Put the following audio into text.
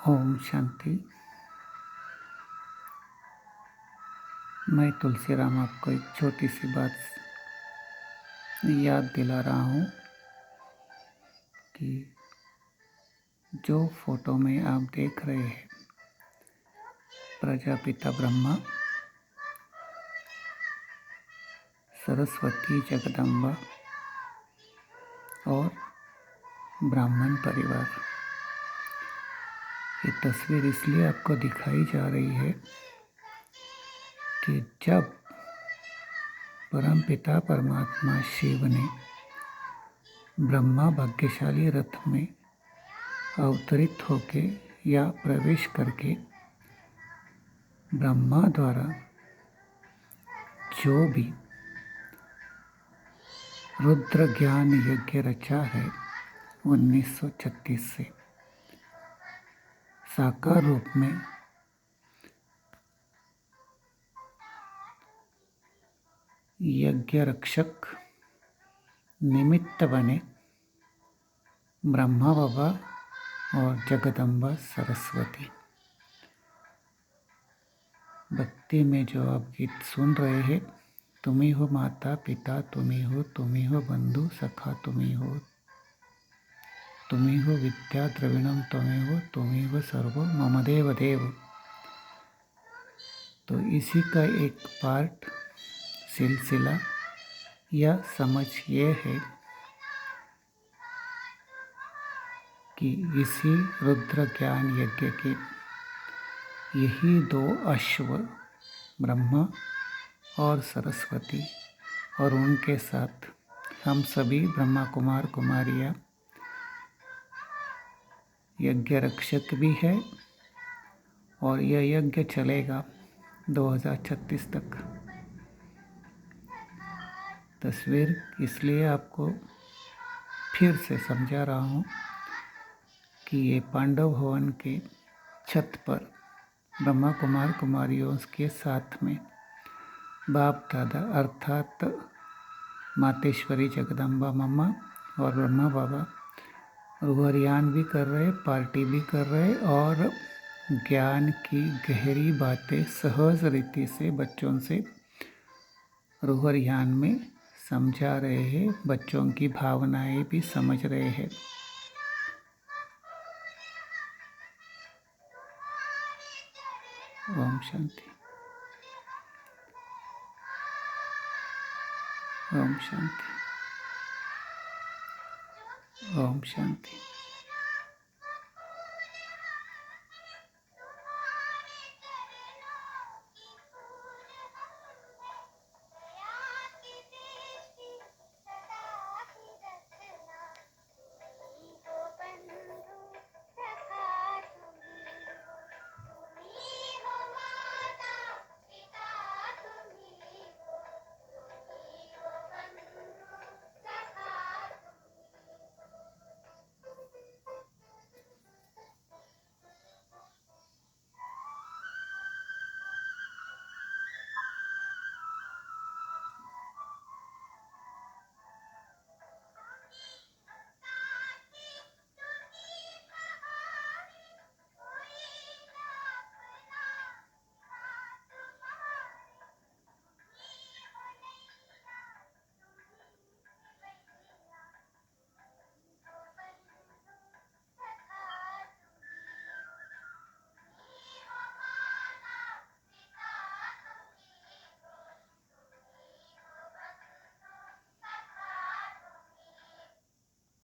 ओम शांति। मैं तुलसीराम आपको एक छोटी सी बात याद दिला रहा हूँ कि जो फोटो में आप देख रहे हैं प्रजापिता ब्रह्मा, सरस्वती जगदम्बा और ब्राह्मण परिवार, ये तस्वीर इसलिए आपको दिखाई जा रही है कि जब परमपिता परमात्मा शिव ने ब्रह्मा भाग्यशाली रथ में अवतरित होके या प्रवेश करके ब्रह्मा द्वारा जो भी रुद्र ज्ञान यज्ञ रचा है 1936 से साकार रूप में यज्ञ रक्षक निमित्त बने ब्रह्मा बाबा और जगदम्बा सरस्वती। भक्ति में जो आप गीत सुन रहे हैं, तुम ही हो माता पिता, तुम ही हो बंधु सखा, तुम ही हो विद्या द्रविणम, तुम ही हो सर्व मम देव देव। तो इसी का एक पार्ट सिलसिला या समझ ये है कि इसी रुद्र ज्ञान यज्ञ के यही दो अश्व ब्रह्मा और सरस्वती और उनके साथ हम सभी ब्रह्मा कुमार कुमारियाँ यज्ञ रक्षक भी है और यह यज्ञ चलेगा 2036 तक। तस्वीर इसलिए आपको फिर से समझा रहा हूँ कि ये पांडव भवन के छत पर ब्रह्मा कुमार कुमारियों के साथ में बाप दादा अर्थात मातेश्वरी जगदम्बा मम्मा और ब्रह्मा बाबा रूहरियान भी कर रहे, पार्टी भी कर रहे और ज्ञान की गहरी बातें सहज रीति से बच्चों से रूहरियान में समझा रहे हैं, बच्चों की भावनाएं भी समझ रहे हैं। ओम शांति। ओम शांति। ओम शांति।